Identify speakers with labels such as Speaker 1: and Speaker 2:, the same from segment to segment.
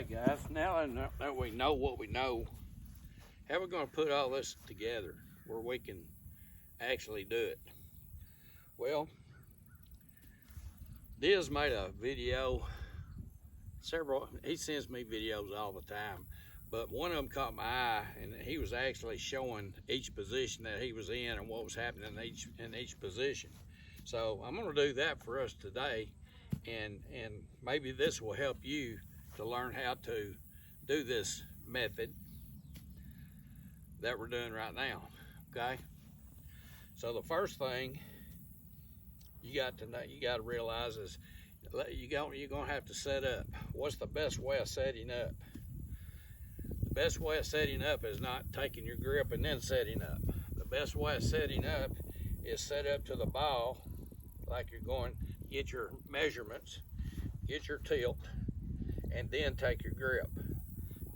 Speaker 1: Okay guys, now that we know what we know, how are we going to put all this together where we can actually do it? Well, Diz made a video, he sends me videos all the time, but one of them caught my eye, and he was actually showing each position that he was in and what was happening in each position. So I'm going to do that for us today, and maybe this will help you to learn how to do this method that we're doing right now. Okay, so the first thing you got to realize is you're gonna have to set up. What's the best way of setting up? The best way of setting up is not taking your grip and then setting up. The best way of setting up is set up to the ball like you're going, get your measurements, get your tilt, and then take your grip.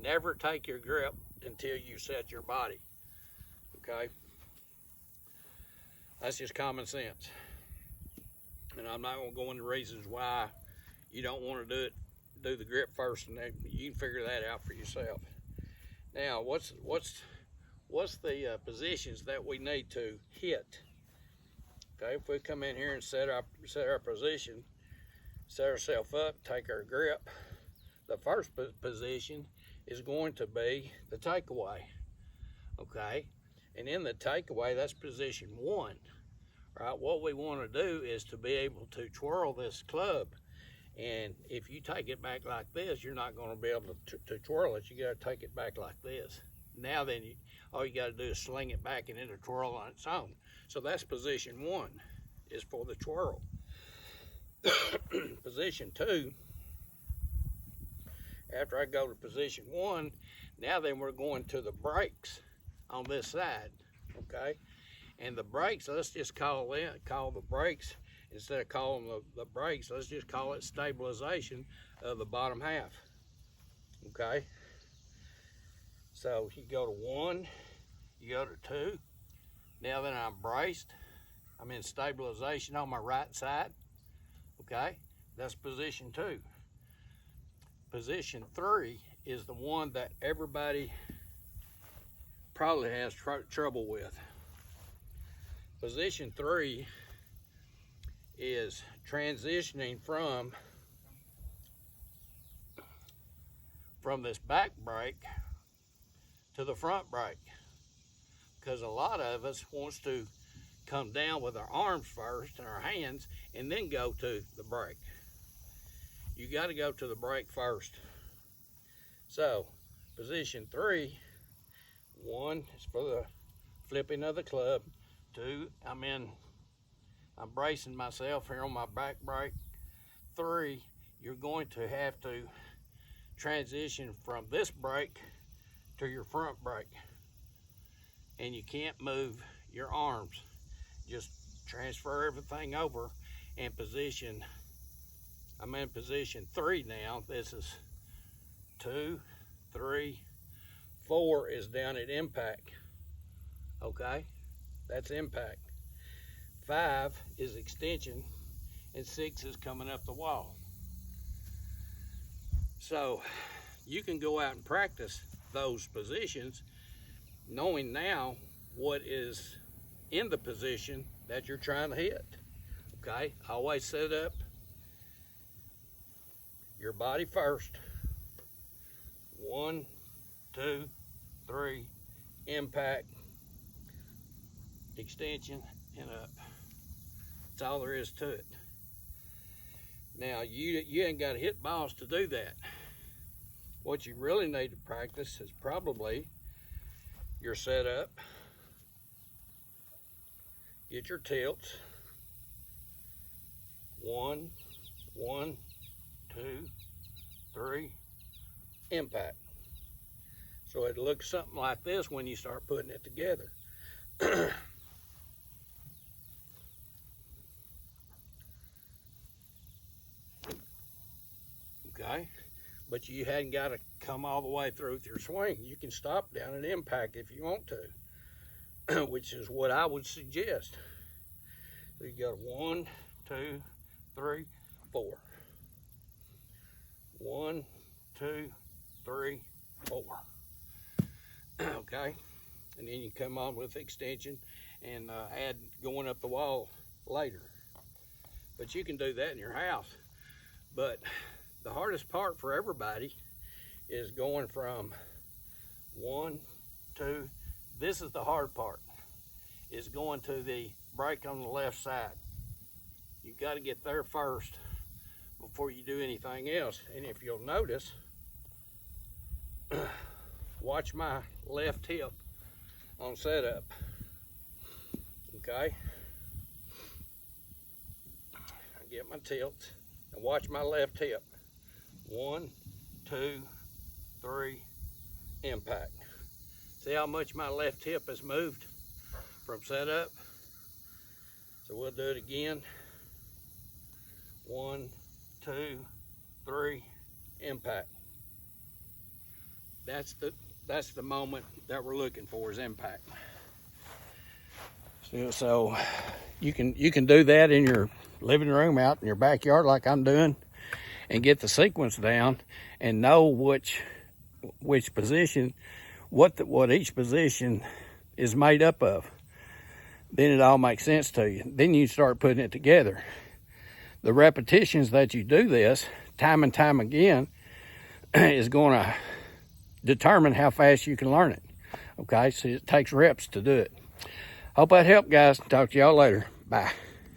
Speaker 1: Never take your grip until you set your body. Okay, that's just common sense, and I'm not going to go into reasons why you don't want to do the grip first, and then you can figure that out for yourself. Now, what's the positions that we need to hit? Okay, if we come in here and set our position, set ourselves up, take our grip, the first position is going to be the takeaway. Okay, and in the takeaway, that's position 1. Right, what we want to do is to be able to twirl this club, and if you take it back like this, you're not going to be able to twirl it. You got to take it back like this. Now then, all you got to do is sling it back and it'll twirl on its own. So that's position 1, is for the twirl. Position 2, after I go to position 1, now then we're going to the brakes on this side. Okay, and the brakes, let's just call the brakes, instead of calling the brakes, let's just call it stabilization of the bottom half. Okay, so you go to 1, you go to 2, now then I'm braced, I'm in stabilization on my right side. Okay, that's position 2. Position 3 is the one that everybody probably has trouble with. Position 3 is transitioning from this back brake to the front brake, because a lot of us wants to come down with our arms first and our hands and then go to the brake. You got to go to the brake first. So position 3, 1 is for the flipping of the club. 2, I'm bracing myself here on my back brake. 3, you're going to have to transition from this brake to your front brake, and you can't move your arms. Just transfer everything over and I'm in position 3 now. This is 2, 3, 4 is down at impact. Okay, that's impact. 5 is extension, and 6 is coming up the wall. So you can go out and practice those positions, knowing now what is in the position that you're trying to hit. Okay, always set up your body first. 1, 2, 3, impact, extension, and up. That's all there is to it. Now you ain't got to hit balls to do that. What you really need to practice is probably your setup. Get your tilts. 1, 1, 2, 3, impact. So it looks something like this when you start putting it together. Okay, but you hadn't got to come all the way through with your swing. You can stop down at impact if you want to, which is what I would suggest. So you got 1, 2, 3, 4. 1, 2, 3, 4. Okay, and then you come on with extension and add going up the wall later. But you can do that in your house. But the hardest part for everybody is going from 1, 2. This is the hard part, is going to the brake on the left side. You got to get there first before you do anything else. And if you'll notice, watch my left hip on setup. Okay, I get my tilt and watch my left hip. 1, 2, 3, impact. See how much my left hip has moved from setup? So we'll do it again. 1, 2, 3, impact. That's the moment that we're looking for, is impact. So you can do that in your living room, out in your backyard like I'm doing, and get the sequence down and know which position, what each position is made up of. Then it all makes sense to you. Then you start putting it together. The repetitions that you do this time and time again is going to determine how fast you can learn it. Okay, so it takes reps to do it. Hope that helped, guys. Talk to y'all later. Bye.